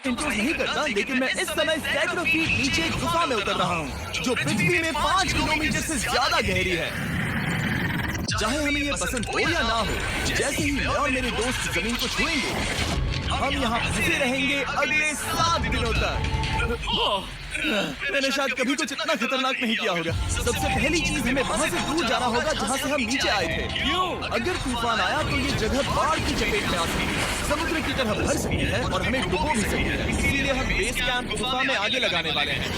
Intros नहीं करता, लेकिन मैं इस समय सैकड़ों फीट नीचे एक गुफा में उतर रहा हूँ जो पृथ्वी में 5 किलोमीटर से ज्यादा गहरी है। चाहे हमें ये पसंद हो या ना हो, जैसे ही मैं और मेरे दोस्त जमीन को छुएंगे, हम यहाँ फंसे रहेंगे अगले 7 दिनों तक। मैंने शायद कभी कुछ इतना खतरनाक नहीं किया होगा। सबसे पहली चीज, हमें वहाँ से दूर जाना होगा जहाँ से हम नीचे आए थे। क्यों? अगर तूफान आया तो ये जगह बाढ़ की चपेट में आ सकती है, समुद्र की तरह भर सकती है और हमें डुबो भी सकती है। इसीलिए हम बेस कैंप गुफा में आगे लगाने वाले हैं।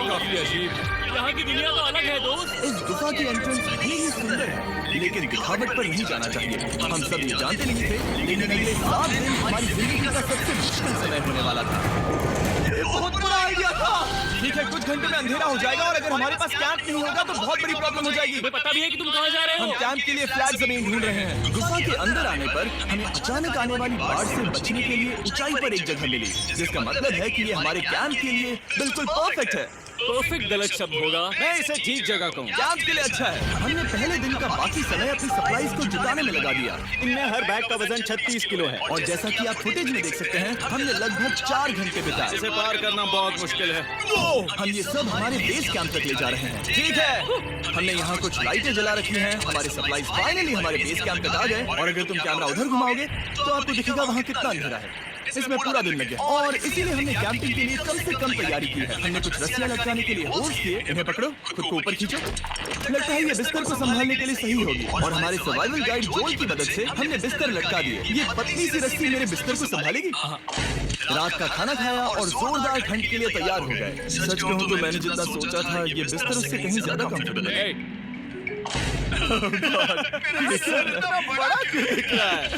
काफी अजीब है। यहाँ की दुनिया तो अलग है दोस्त। इस गुफा की एंट्रेंस भले ही सुंदर है, लेकिन दिखावट पर नहीं जाना चाहिए। हम सब ये जानते नहीं थे, लेकिन अगले 7 दिन हमारी जिंदगी का सबसे मुश्किल समय होने वाला था। बहुत बुरा आइडिया था। ठीक है, कुछ घंटे में अंधेरा हो जाएगा और अगर हमारे पास कैंप नहीं होगा तो बहुत बड़ी प्रॉब्लम हो जाएगी। तुम्हें पता भी है कि तुम कहाँ जा रहे हो? हम कैंप के लिए फ्लैट जमीन ढूंढ रहे हैं। गुफा के अंदर आने पर हमें अचानक आने वाली बाढ़ से बचने के लिए ऊंचाई पर एक जगह मिली, जिसका मतलब है कि ये हमारे कैंप के लिए बिल्कुल परफेक्ट है। परफेक्ट गलत शब्द होगा। मैं इसे ठीक जगह कहूँ। कैंप के लिए अच्छा है। हमने पहले दिन का बाकी समय अपनी सप्लाईज को जुटाने में लगा दिया। इनमें हर बैग का वजन 36 किलो है और जैसा कि आप फुटेज में देख सकते हैं, हमने लगभग 4 घंटे बिताए। इसे पार करना बहुत मुश्किल है। हम ये सब हमारे बेस कैंप तक ले जा रहे हैं। ठीक है, हमने यहाँ कुछ लाइटें जला रखी हैं। हमारे सप्लाईज फाइनली हमारे बेस कैंप तक आ गए और अगर तुम कैमरा उधर घुमाओगे तो आपको दिखेगा वहाँ कितना अंधेरा है। इसमें पूरा दिन लग गया और इसीलिए हमने कैंपिंग के लिए कम से कम तैयारी की है। हमने कुछ रस्सियां लटकाने के लिए होल्स किए। इन्हें पकड़ो, खुद को ऊपर खींचो। लगता है ये बिस्तर को संभालने के लिए सही होगी। और हमारे सर्वाइवल गाइड जोल की मदद से हमने बिस्तर लटका दिए। ये पतली सी रस्सी मेरे बिस्तर को संभालेगी। रात का खाना खाया और जोरदार ठंड के लिए तैयार हो गए। सच कहूँ तो मैंने जितना सोचा था, ये बिस्तर उससे कहीं ज्यादा कंफर्टेबल है।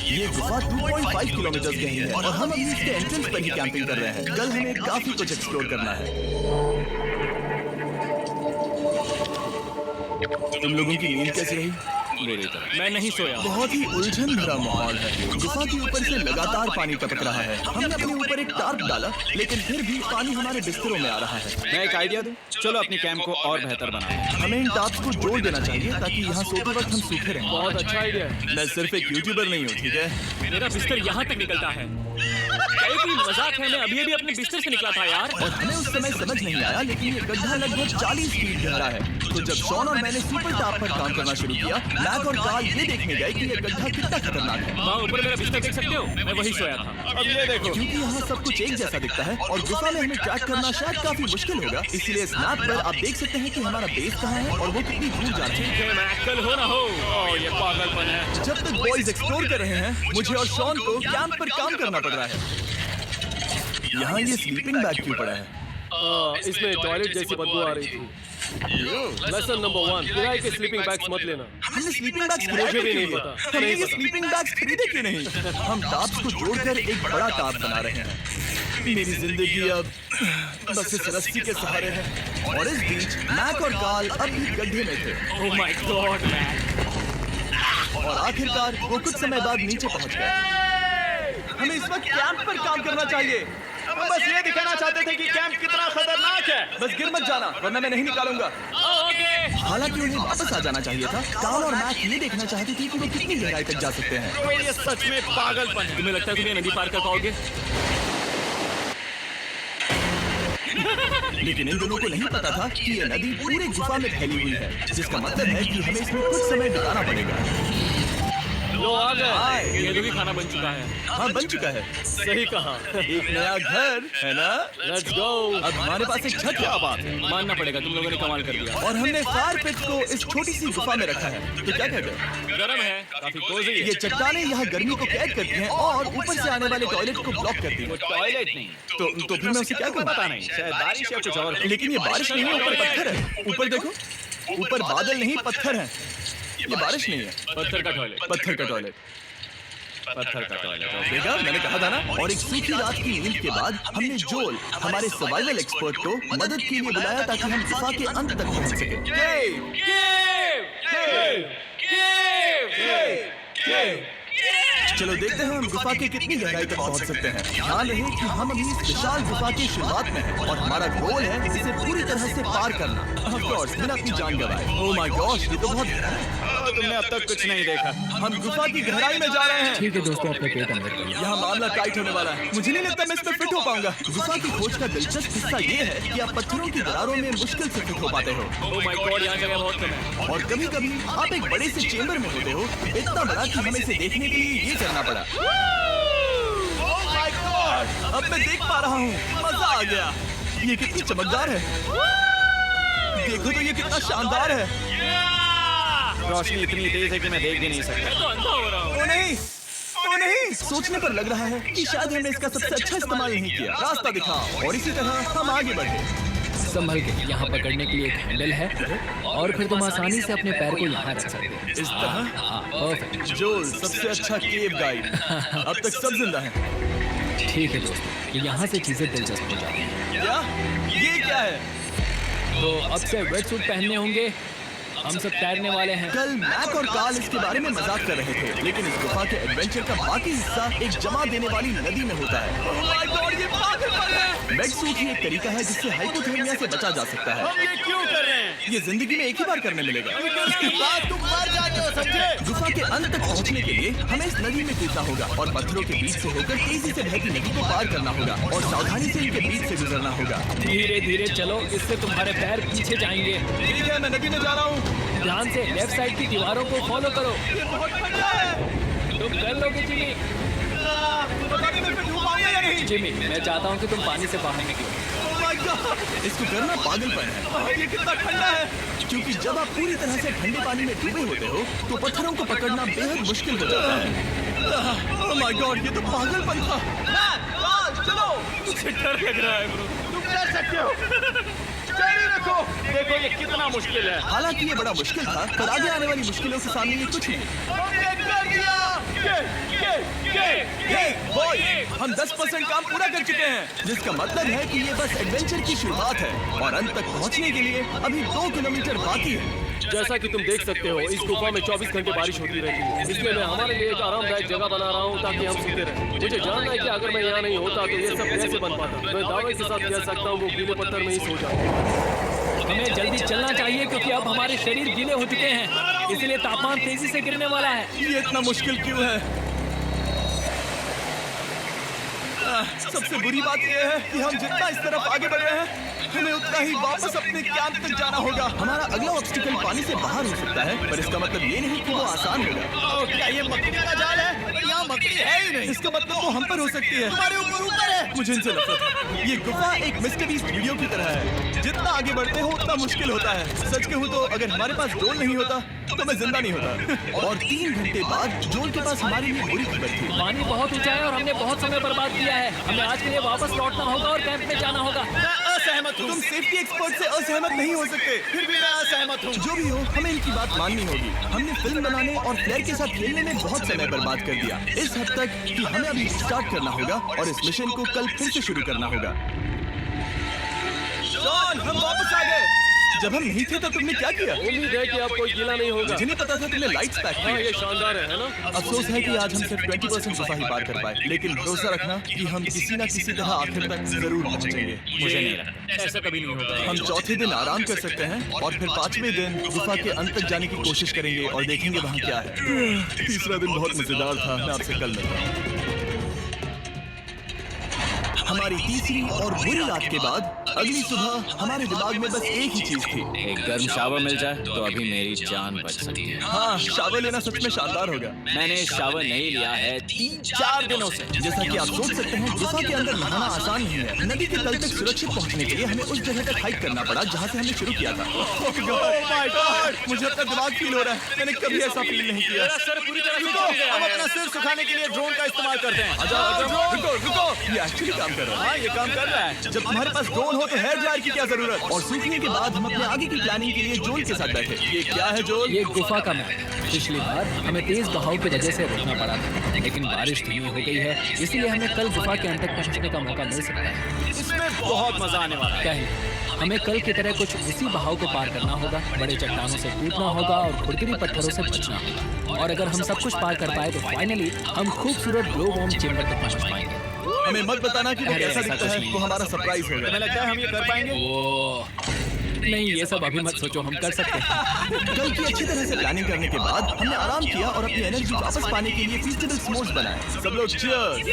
ये गुफा 2.5 किलोमीटर गहरी है और हम अभी इसके एंट्रेंस पर ही कैंपिंग कर रहे हैं। कल हमें काफी कुछ एक्सप्लोर करना है। तुम लोगों की नींद कैसी रही? मेरी तरह मैं नहीं सोया। बहुत ही उलझन भरा माहौल है। गुफा के ऊपर से लगातार पानी टपक रहा है। हमने अपने ऊपर एक टार्प डाला, लेकिन फिर भी पानी हमारे बिस्तरों में आ रहा है। मैं एक आइडिया दूं? चलो अपनी कैंप को और बेहतर बनाएं। हमें इन टार्प्स को जोड़ देना चाहिए ताकि यहाँ सोते वक्त हम सूखे रहें। बहुत अच्छा आइडिया है। मैं सिर्फ एक यूट्यूबर नहीं हूँ, ठीक है? मेरा बिस्तर यहाँ तक निकलता है। कोई मजाक है, मैं अभी अपने बिस्तर से निकला था यार। और हमें उस समय समझ नहीं आया, लेकिन ये गड्ढा लगभग 40 फीट गहरा है। तो जब शॉन और मैंने सुपर टाप पर काम करना शुरू किया, मैक और कार्ल ये देखने गए कि ये गड्ढा कितना खतरनाक है। वहाँ ऊपर मेरा बिस्तर देख सकते हो? मैं वही सोया था। अब ये देखो, क्योंकि यहाँ सब कुछ एक जैसा दिखता है और गुफा में हमें ट्रैक करना शायद काफी मुश्किल होगा। इसलिए इस मैप पर आप देख सकते हैं कि हमारा बेस कहाँ है और वो कितनी दूर जा रही है। मैं कल हो ना हो, ये पागलपन है। जब तक बॉयज एक्सप्लोर कर रहे हैं, मुझे और शॉन को कैंप पर काम करना पड़ रहा है। यहाँ ये स्लीपिंग बैग क्यों पड़ा है? इसमें टॉयलेट जैसी बदबू आ रही थी। लेसन नंबर 1, किराए के स्लीपिंग बैग्स मत लेना। हमने स्लीपिंग बैग्स मुझे भी नहीं पता। हमने ये स्लीपिंग बैग्स खरीदे क्यों नहीं? हम टाप्स को जोड़कर एक बड़ा टाप बना रहे हैं। मेरी जिंदगी अब बस इस रस्सी के सहारे है। और इस बीच मैक और कार्ल अब भी गड्ढे में थे। Oh my god Mac. और आखिरकार वो कुछ समय बाद नीचे पहुंच गए। हमें इस वक्त कैंप पर काम करना चाहिए। हम बस ये दिखाना चाहते थे कि कैंप कितना खतरनाक है। बस गिर मत जाना, वरना मैं नहीं निकालूंगा। ओके। हालांकि उन्हें वापस आ जाना चाहिए था। कार्ल और मैक ये देखना चाहते थे कि वो कितनी गहराई तक जा सकते हैं। तो ये सच में पागलपन है। तुम्हें लगता है तुम ये नदी पार कर पाओगे? लेकिन इन दोनों को नहीं पता था कि ये नदी पूरे गुफा में फैली हुई है, जिसका मतलब है कि हमें इसमें कुछ समय बिताना पड़ेगा। लो आ गए। ये भी खाना बन चुका है। हाँ, बन चुका है। सही कहा। एक नया घर है ना? Let's go. अब हमारे पास एक छत। क्या बात है, मानना पड़ेगा, तुम लोगों ने कमाल कर दिया। और हमने फायर पिट को इस छोटी सी गुफा में रखा है। तो क्या कहते हैं? गरम है, काफी कोजी है। ये चट्टानें यहाँ गर्मी को कैद करती हैं और ऊपर से आने वाले टॉयलेट को ब्लॉक करती हैं। टॉयलेट नहीं तो फिर मैं उसे क्या करूँ? पता नहीं, शायद बारिश या कुछ और। लेकिन ये बारिश नहीं है, ऊपर पत्थर है। ऊपर देखो, ऊपर बादल नहीं पत्थर है। ये बारिश नहीं है, पत्थर का टॉयलेट। पत्थर का टॉयलेट। पत्थर का टॉयलेट। देखा, मैंने कहा था ना। और एक सूखी रात की नींद के बाद हमने जोल, हमारे सर्वाइवल एक्सपर्ट को मदद के लिए बुलाया ताकि हम गुफा के अंत तक पहुंच सके। चलो देखते हैं हम गुफा के कितनी गहराई तक पहुंच सकते हैं। ध्यान रहे कि हम अभी इस विशाल गुफा की शुरुआत में हैं और हमारा गोल है इसे पूरी तरह से पार करना। ऑफ कोर्स बिना अपनी जान गंवाए। ओह माय गॉश, ये तो बहुत गहरा है। तुमने अब तक कुछ नहीं देखा। हम गुफा की गहराई में जा रहे हैं। ठीक है दोस्तों, अपने पेट अंदर करिए। यहाँ मामला टाइट होने वाला है। मुझे नहीं लगता मैं इसमें फिट हो पाऊंगा। गुफा की खोज का दिलचस्प हिस्सा ये है कि आप पत्थरों की दरारों में मुश्किल से फिट हो पाते हो ओह माय गॉड, यहाँ जगह बहुत कम है। और कभी कभी आप एक बड़े से चेम्बर में होते हो, इतना बड़ा कि हमें इसे देखने के लिए ये करना पड़ा। ओह माय गॉड, अब मैं देख पा रहा हूँ। मजा आ गया। ये कितनी चमकदार है। देखो तो ये कितना शानदार है। रोशनी इतनी तेज है कि मैं देख भी नहीं सकता। मैं तो अंधा हो रहा हूँ। ओ नहीं, ओ नहीं, सोचने पर लग रहा है कि शायद हमने इसका सबसे अच्छा इस्तेमाल नहीं किया। रास्ता दिखाओ और इसी तरह हम आगे बढ़े। संभल के, यहाँ पकड़ने के लिए एक हैंडल है और फिर तुम आसानी से अपने पैर को यहाँ रख सकते हो। इस तरह हाँ, परफेक्ट। जोल सबसे अच्छा केव गाइड। अब तक सब जिंदा हैं। ठीक है दोस्तों, यहाँ से चीजें दिलचस्प हो जाती हैं। क्या? ये क्या है? तो अब से वेट सूट पहनने होंगे। हम सब तैरने वाले हैं। कल मैक और कार्ल इसके बारे में मजाक कर रहे थे, लेकिन इस गुफा के एडवेंचर का बाकी हिस्सा एक जमा देने वाली नदी में होता है। Oh my God, ये पागलपन है। वेट सूट ही एक तरीका है जिससे हाइपोथर्मिया से बचा जा सकता है। हम ये क्यों कर रहे हैं? ये जिंदगी में एक ही बार करने मिलेगा। इसके बाद तुम मर जाते हो, समझे? गुफा के अंत तक पहुंचने के लिए हमें इस नदी में कूदना होगा और पत्थरों के बीच से होकर तेजी से बहती नदी को पार करना होगा और सावधानी से इनके बीच से गुजरना होगा। धीरे धीरे चलो, इससे तुम्हारे पैर पीछे जाएंगे। ठीक है, मैं नदी में जा रहा हूँ। ध्यान से लेफ्ट साइड की दीवारों को फॉलो करो। ये बहुत ठंडा है। तुम कर लोगे जिमी। पता नहीं मैं फिट हो पाऊंगा या नहीं। जिमी, मैं चाहता हूँ कि तुम पानी से बाहर निकलो। Oh my God! इसको करना पागलपन है। ये कितना ठंडा है। क्योंकि जब आप पूरी तरह से ठंडे पानी में डूबे होते हो तो पत्थरों को पकड़ना बेहद मुश्किल हो जाता है। Oh my God, ये तो पागलपन था। चलो, मुझे डर लग रहा है ब्रो। तुम कर सकते हो। जारी रखो। देखो ये कितना मुश्किल है। हालांकि ये बड़ा मुश्किल था, पर आगे आने वाली मुश्किलों के सामने ये कुछ नहीं। हमने कर दिया। बॉय, हम 10% काम पूरा कर चुके हैं, जिसका मतलब है कि ये बस एडवेंचर की शुरुआत है और अंत तक पहुंचने के लिए अभी 2 किलोमीटर बाकी है। जैसा कि तुम देख सकते हो, इस गुफा में 24 घंटे बारिश होती रहती है। इसलिए मैं हमारे लिए एक आरामदायक जगह बना रहा हूँ ताकि हम सोते रहें। मुझे जानना है कि अगर मैं यहाँ नहीं होता तो ये सब कैसे बन पाता। मैं दावे के साथ कह सकता हूँ वो गीले पत्थर में ही सो जाता। हमें जल्दी चलना चाहिए क्योंकि अब हमारे शरीर गीले हो चुके हैं, इसलिए तापमान तेजी से गिरने वाला है। ये इतना मुश्किल क्यों है? सबसे बुरी बात यह है कि हम जितना इस तरफ आगे बढ़ रहे हैं, हमें उतना ही वापस अपने कैंप तक जाना होगा। हमारा अगला ऑब्स्टिकल पानी से बाहर हो सकता है, पर इसका मतलब ये नहीं कि वो आसान होगा। क्या ये मकड़ी का जाल है? पर यहाँ मकड़ी है ही नहीं। इसका मतलब वो हम पर हो सकती है। हमारे ऊपर है। मुझे इनसे नफरत है। ये गुफा एक मिस्टर बीस्ट वीडियो की तरह है। जितना आगे बढ़ते हो उतना मुश्किल होता है। सच कहूँ तो अगर हमारे पास जोल नहीं होता तो मैं जिंदा नहीं होता। और 3 घंटे बाद जोल के पास हमारे लिए बुरी खबर थी। पानी बहुत ऊंचा है और हमने बहुत समय बर्बाद किया है। हमें आज के लिए वापस लौटना होगा और कैंप में जाना होगा। मैं असहमत हूँ। तुम सेफ्टी एक्सपर्ट से असहमत नहीं हो सकते। फिर भी मैं असहमत हूँ। जो भी हो, हमें इनकी बात माननी होगी। हमने फिल्म बनाने और फ्लेयर के साथ खेलने में बहुत समय बर्बाद कर दिया, इस हद तक कि हमें अभी स्टार्ट करना होगा और इस मिशन को कल फिर से शुरू करना होगा। जॉन, हम वापस आ गए। जब हम नहीं थे तब तुमने क्या किया? उम्मीद है कि अब कोई गीला नहीं होगा। मुझे नहीं पता था तुमने लाइट्स पैक हाँ, की। ये शानदार है ना? अफसोस है कि आज हम सिर्फ 20% गुफा ही पार कर पाए, लेकिन भरोसा रखना कि हम किसी न किसी तरह आखिर तक जरूर पहुंचेंगे। मुझे नहीं लगता ऐसा कभी नहीं होगा। हम चौथे दिन आराम कर सकते हैं और फिर 5वें दिन गुफा के अंत तक जाने की कोशिश करेंगे और देखेंगे वहाँ क्या है। तीसरा दिन बहुत मजेदार था। मैं आपसे कल मिलता हूँ। हमारी तीसरी और बुरी रात के बाद अगली सुबह हमारे दिमाग में बस एक ही चीज थी। एक गर्म शावर मिल जाए तो अभी मेरी जान बच सकती है। हाँ, शावर लेना सच में शानदार होगा। मैंने शावर नहीं लिया है 3-4 दिनों से। जैसा कि आप सोच सकते हैं, गुफा के अंदर नहाना आसान नहीं है। नदी के तल तक सुरक्षित पहुंचने के लिए हमें उस जगह तक हाइक करना पड़ा जहां से हमने शुरू किया था। Oh my God! मुझे अपना दिमाग फील हो रहा है। मैंने कभी ऐसा फील नहीं किया। मेरा सर पूरी तरह से रुको, जल गया हम है। अपना सिर सुखाने के लिए ड्रोन का इस्तेमाल करते हैं। रुको, ये एक्चुअली काम कर रहा है। हाँ, ये काम कर रहा है। जब तुम्हारे पास ड्रोन हो तो हेयर ड्रायर की क्या जरूरत। और सूखने के बाद हम अपने आगे की प्लानिंग के लिए जोल के साथ बैठे। ये क्या है जोल? ये गुफा का मैप है। पिछली बार हमें तेज बहाव की वजह से रुकना पड़ा था, लेकिन बारिश धीमी हो गई है, इसलिए हमें कल गुफा के अंत तक पहुंचने का मौका मिल सकता है। इसमें बहुत मजा आने वाला है। पहले हमें कल की तरह कुछ उसी बहाव को पार करना होगा, बड़े चट्टानों से कूदना होगा और खुरदरी पत्थरों से बचना होगा। और अगर हम सब कुछ पार कर पाए तो फाइनली हम खूबसूरत ग्लो वॉर्म चेम्बर तक पहुंच पाएंगे। हमें मत बताना कि वो अरे, कैसा ऐसा दिखता कुछ है, नहीं। वो हमारा सरप्राइज होगा। तुम्हें लगता है हम ये कर पाएंगे? नहीं, ये सब अभी मत सोचो, हम कर सकते हैं। कल की अच्छी तरह से प्लानिंग करने के बाद हमने आराम किया और अपनी एनर्जी वापस पाने के लिए फीस्टेबल स्मोर्स बनाए। सब लोग चीयर्स।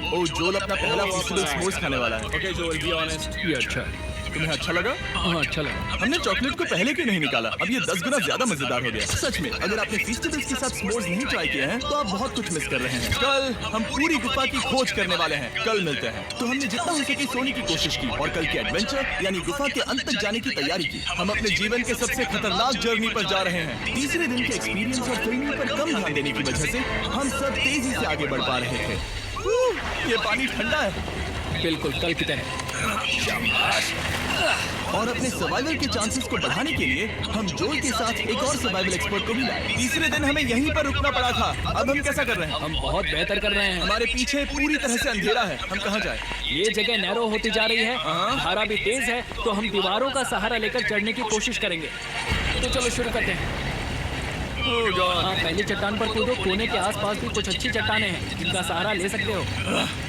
ओ जोल अपना पहला फीस्टेबल स्मोर्स खाने वाला है। ओके जोल, बी ऑनेस्ट। ये अच्छा है। तुम्हें अच्छा लगा? हाँ, अच्छा लगा। हमने चॉकलेट को पहले क्यों नहीं निकाला? अब ये 10 गुना ज्यादा मजेदार हो गया। सच में अगर आपने फीस्टेबल्स के साथ स्मोर्स नहीं ट्राई किए हैं तो आप बहुत कुछ मिस कर रहे हैं। कल हम पूरी गुफा की खोज करने वाले हैं। कल मिलते हैं। तो हमने जितना हो सके सोने की कोशिश की और कल के एडवेंचर यानी गुफा के अंत तक जाने की तैयारी की। हम अपने जीवन के सबसे खतरनाक जर्नी पर जा रहे हैं। तीसरे दिन के एक्सपीरियंस और फिल्मिंग पर कम ध्यान देने की वजह से हम सब तेजी से आगे बढ़ पा रहे थे। ये पानी ठंडा है। बिल्कुल कल की तरह। और अपने सर्वाइवल के चांसेस को बढ़ाने के लिए हम जोल के साथ एक और सर्वाइवल एक्सपर्ट को भी लाए। तीसरे दिन हमें यहीं पर रुकना पड़ा था। अब हम कैसा कर रहे हैं? हम बहुत बेहतर कर रहे हैं। हमारे पीछे पूरी तरह से अंधेरा है। हम कहाँ जाएं? ये जगह नैरो होती जा रही है, हाँ। धारा भी तेज है, तो हम दीवारों का सहारा लेकर चढ़ने की कोशिश करेंगे। तो चलो शुरू करते हैं। हाँ, पहली चट्टान पर कूदो। कोने के आसपास भी कुछ अच्छी चट्टानें हैं जिनका सहारा ले सकते हो।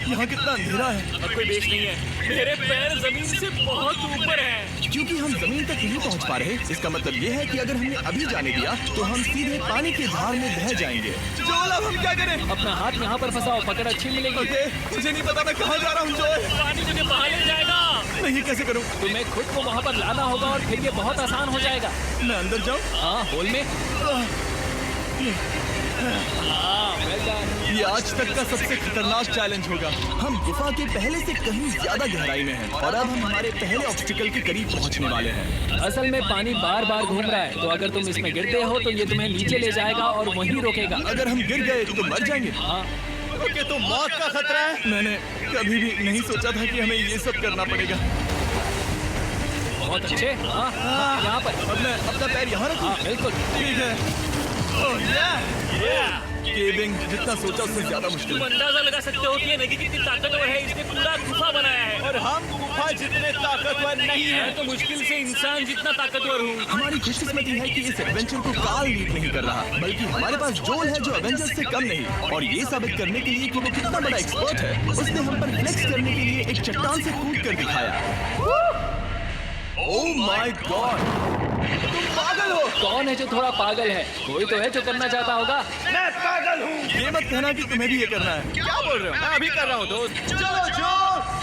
यहाँ कितना अंधेरा है। अब कोई बेस नहीं है, मेरे पैर जमीन से बहुत ऊपर हैं। क्योंकि हम जमीन तक नहीं पहुँच पा रहे, इसका मतलब ये है कि अगर हमने अभी जाने दिया तो हम सीधे पानी की धार में बह जाएंगे। जोल अब हम क्या करें? अपना हाथ यहाँ पर फंसाओ, पकड़ अच्छी मिलेगी। ओके, मुझे नहीं पता मैं कहाँ जा रहा हूँ जोल। पानी मुझे बाहर ले जाएगा। मैं ये कैसे करूँ? तुम्हें खुद को वहाँ पर लाना होगा और फिर ये बहुत आसान हो जाएगा। मैं अंदर जाऊँ? हाँ, होल में। हाँ, well done। ये आज तक का सबसे खतरनाक चैलेंज होगा। हम गुफा के पहले से कहीं ज्यादा गहराई में हैं और अब हम हमारे पहले ऑब्स्टिकल के करीब पहुंचने वाले हैं। असल में पानी बार बार घूम रहा है, तो अगर तुम इसमें गिरते हो तो ये तुम्हें नीचे ले जाएगा और वहीं रोकेगा। अगर हम गिर गए तो मर जाएंगे। हाँ, ओके, तो मौत का खतरा है। मैंने कभी भी नहीं सोचा था कि हमें ये सब करना पड़ेगा। बहुत अच्छे। हाँ, हाँ, यहाँ पर। अब मैं अपना पैर यहाँ रखूँ? हाँ, बिल्कुल। ठीक है। ओह, केविंग जितना सोचा उससे ज्यादा मुश्किल तुम है। अंदाजा लगा सकते हो कि ये नदी कितनी ताकतवर है। इसने पूरा गुफा बनाया है और हम गुफा जितने ताकतवर नहीं है। मैं तो मुश्किल से इंसान जितना ताकतवर हूँ। हमारी खुशकिस्मती है कि इस एडवेंचर को काल लीड नहीं कर रहा, बल्कि हमारे पास जोल है जो एवेंजर्स से कम नहीं। और ये साबित करने के लिए कि वो कितना बड़ा एक्सपर्ट है, उसने हम पर फ्लेक्स करने के लिए एक चट्टान से कूद कर दिखाया। ओह माय गॉड, तुम पागल हो। कौन है जो थोड़ा पागल है? कोई तो है जो करना चाहता होगा। मैं पागल हूँ। ये मत कहना कि तुम्हें भी ये करना है। क्या बोल रहे हो? मैं अभी कर रहा हूँ दोस्त। चलो जो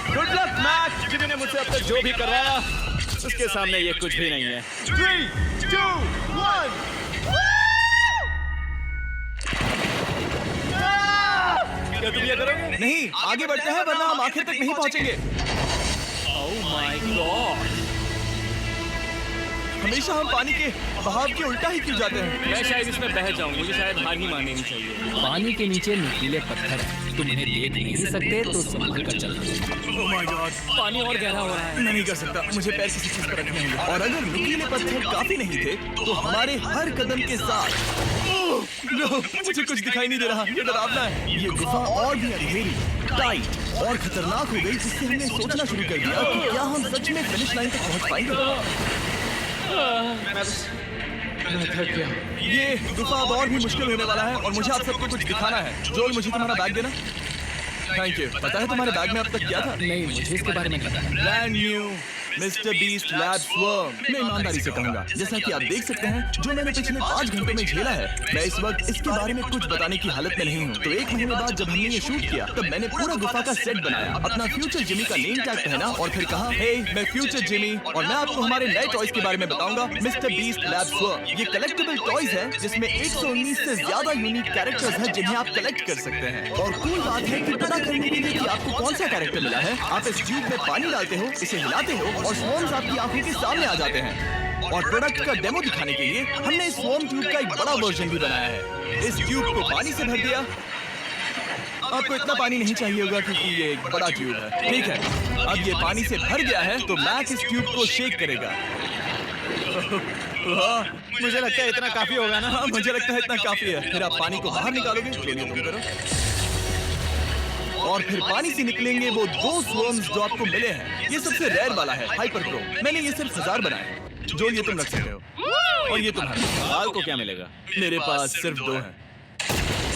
गुड लक मैच। जिमी ने मुझसे अब तक जो भी करवाया उसके सामने ये कुछ भी नहीं है। 3, 2, 1। क्या तुम ये करोगे? नहीं, आगे बढ़ते हैं वरना हम आखिर तक नहीं पहुंचेंगे। ओह माय गॉड, हमेशा हम पानी के बहाव के उल्टा ही क्यों जाते हैं? मैं शायद इसमें बह जाऊँ। मुझे शायद हार ही मान लेनी चाहिए। पानी के नीचे नुकीले पत्थर हैं, तुम इन्हें देख नहीं सकते तो संभल कर चलना। ओह माय गॉड, पानी और गहरा हो रहा है। मैं नहीं कर सकता। मुझे पैर किसी चीज पर रखने होंगे। और अगर नुकीले पत्थर काफी नहीं थे तो हमारे हर कदम के साथ नो, मुझे कुछ दिखाई नहीं दे रहा। ये डरावना है। ये गुफा और भी अंधेरी, टाइट और खतरनाक हो गई, जिससे हमने सोचना शुरू कर दिया कि क्या हम सच में फिनिश लाइन तक पहुंच पाएंगे। मैं थक गया। ये गुफा अब और भी मुश्किल होने वाला है और मुझे आप सबको कुछ दिखाना है। जोल, मुझे तुम्हारा बैग देना। Thank you. पता है तुम्हारे बैग में अब तक क्या था? नहीं, मुझे इसके बारे में पता है। Brand new mister beast lab swarm. मैं ईमानदारी से कहूंगा, जैसा कि आप देख सकते हैं, जो मैंने पिछले 5 घंटे में झेला है, मैं इस वक्त इसके बारे में कुछ बताने की हालत में नहीं हूँ। तो 1 महीने बाद जब हमने ये शूट किया तब मैंने पूरा गुफा का सेट बनाया, अपना फ्यूचर जिमी का नेम टैग पहना और फिर कहा, हे मैं फ्यूचर जिमी और मैं आपको हमारे नए टॉयज के बारे में बताऊंगा, मिस्टर बीस्ट लैब स्वर्म। ये कलेक्टेबल टॉयज है जिसमें 119 से ज्यादा यूनिक कैरेक्टर्स हैं जिन्हें आप कलेक्ट कर सकते हैं। और कूल बात है कि पता करने के लिए कि आपको कौन सा कैरेक्टर मिला है, आप इस ट्यूब में पानी डालते हो, इसे हिलाते हो और स्वॉर्म्स आपकी आंखों के सामने आ जाते हैं। और प्रोडक्ट का डेमो दिखाने के लिए हमने इस स्वॉर्म ट्यूब का एक बड़ा वर्जन भी बनाया है। इस ट्यूब को पानी से भर दिया। आपको इतना पानी नहीं चाहिए होगा क्योंकि ये एक बड़ा ट्यूब है। ठीक है, अब ये पानी से भर गया है तो मैक इस ट्यूब को शेक करेगा। वाह, मुझे लगता है इतना काफी होगा ना। हाँ, मुझे लगता है इतना काफी है। फिर आप पानी को बाहर निकालोगे, जो ये तुम करो, और फिर पानी से निकलेंगे वो 2 स्वर्म्स जो आपको मिले हैं। ये सबसे रेयर वाला है, हाइपर प्रो। मैंने ये सिर्फ 1000 बनाए हैं। जो ये तुम रख सकते हो, और ये तुम्हारा। बाल को क्या मिलेगा? मेरे पास सिर्फ 2 हैं।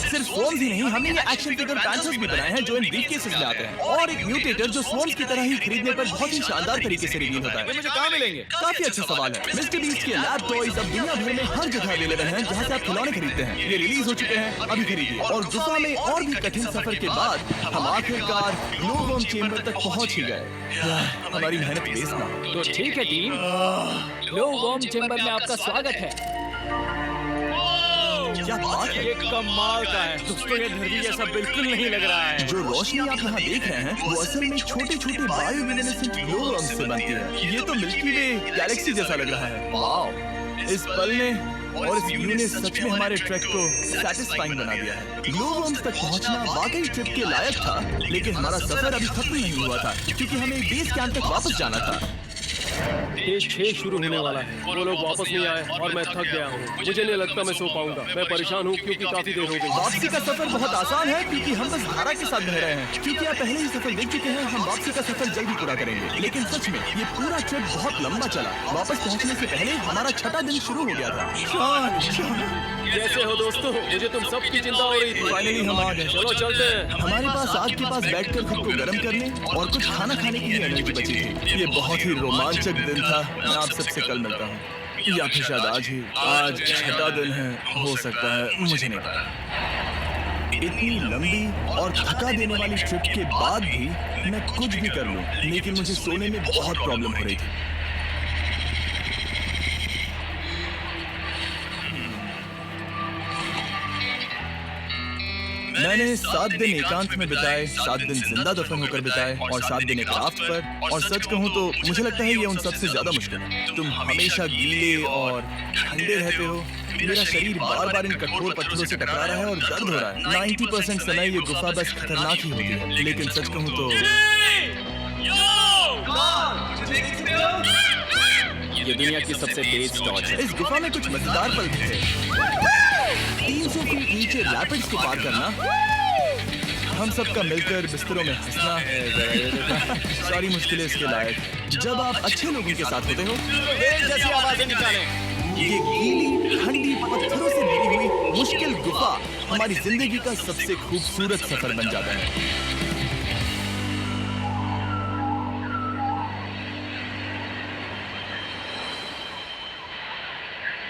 सिर्फ स्वर्म्स ही नहीं, हमने ये एक्शन फिगर पैंथर्स भी बनाए हैं जो इन ब्रीफकेसेस में आते हैं, और एक म्यूटेटर जो स्वर्म्स की तरह ही खरीदने पर बहुत ही शानदार तरीके से रिवील होता ये है। मुझे कहाँ मिलेंगे? काफी अच्छा सवाल है। मिस्टर बीस्ट के लैब टॉयज अब दुनिया भर में हर जगह अवेलेबल हैं जहां से आप खिलौने खरीदते हैं। ये रिलीज हो चुके हैं, अभी खरीदिए। और गुफा में और भी कठिन सफर के बाद हम आखिरकार ग्लो वर्म चेंबर तक पहुंच ही गए। हमारी मेहनत वेस्ट ना हो। तो ठीक है टीम, ग्लो वर्म चेंबर में आपका स्वागत है। क्या बात है! ये कमाल का है दोस्तों, ये धरती जैसा बिल्कुल नहीं लग रहा है। जो रोशनी आप यहाँ देख रहे हैं वो असल में छोटे छोटे बायोल्यूमिनेसेंट ग्लो वर्म्स से बनती है। ये तो मिल्की वे गैलेक्सी जैसा लग रहा है। वाह, इस पल ने और इस व्यू ने सच में हमारे ट्रैक को सैटिस्फाइंग बना दिया है। ग्लो वर्म्स तक पहुंचना वाकई ट्रिप के लायक था, लेकिन हमारा सफर अभी खत्म नहीं हुआ था क्योंकि हमें बेस कैंप तक वापस जाना था। फेज 6 शुरू होने वाला है। वो लोग वापस नहीं आए और मैं थक गया हूँ। मुझे नहीं लगता मैं सो पाऊंगा। मैं परेशान हूँ क्योंकि काफी देर हो गई। वापसी का सफर बहुत आसान है क्योंकि हम बस धारा के साथ बह रहे हैं। क्योंकि आप पहले ही सफर देख चुके हैं, हम वापसी का सफर जल्दी पूरा करेंगे। लेकिन सच में ये पूरा ट्रिप बहुत लंबा चला। वापस पहुंचने से पहले हमारा 6वां दिन शुरू हो गया था। कैसे हो दोस्तों? मुझे तुम सबकी चिंता हो रही थी। फाइनली हम आ गए। चलो चलते हैं। हमारे पास आग के पास बैठकर खुद को गर्म करने और कुछ खाना खाने की भी एनर्जी बची थी। ये बहुत ही रोमांचक दिन था। मैं आप सबसे कल मिलता हूँ, या फिर शायद आज ही। आज 6वां दिन है, हो सकता है, मुझे नहीं पता। इतनी लंबी और थका देने वाली ट्रिप के बाद भी मैं कुछ भी कर लूं, लेकिन मुझे सोने में बहुत प्रॉब्लम हो रही थी। मैंने 7 दिन एकांत में बिताए, 7 दिन जिंदा दफन होकर बिताए और 7 दिन एक राफ्ट पर। और सच कहूँ तो मुझे लगता है ये उन सबसे ज्यादा मुश्किल है। तुम हमेशा गीले और ठंडे रहते हो। मेरा शरीर बार बार इन कठोर पत्थरों से टकरा रहा है और दर्द हो रहा है। 90% समय ये गुफा बस खतरनाक ही होती है, लेकिन सच कहूँ तो ये दुनिया की सबसे तेज टॉर्च है। इस गुफा में कुछ मजेदार पल थे। 300 फीट नीचे रैपिड्स को पार करना, हम सबका मिलकर बिस्तरों में हंसना, सारी मुश्किलें इसके लायक। जब आप अच्छे लोगों के साथ होते हो, जैसी आवाजें निकालें। ये गीली ठंडी पत्थरों से भरी हुई मुश्किल गुफा हमारी जिंदगी का सबसे खूबसूरत सफर बन जाता है।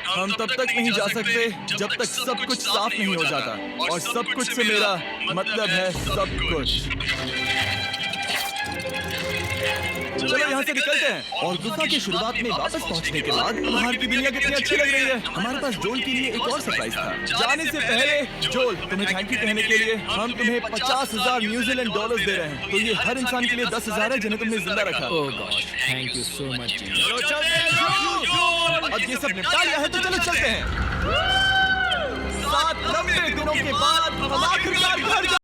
हम तब तक नहीं जा सकते जब तक सब कुछ साफ नहीं हो जाता, और सब कुछ से मेरा मतलब है सब कुछ। चलो यहाँ से निकलते हैं। और गुफा की शुरुआत में वापस पहुँचने के बाद बाहर की दुनिया कितनी अच्छी लग रही है। हमारे पास जोल के लिए एक और सरप्राइज था। जाने से पहले जोल, तुम्हें थैंक यू कहने के लिए हम तुम्हें 50,000 न्यूजीलैंड डॉलर्स दे रहे हैं। तो ये हर इंसान के लिए 10,000 है जिन्हें तुमने जिंदा रखा। Oh God, thank you so much. चलो चलते हैं। अब ये सब निपटा लिया है तो चलो चलते हैं। 7 लंबे दिनों के बाद हम आखिरकार घर जा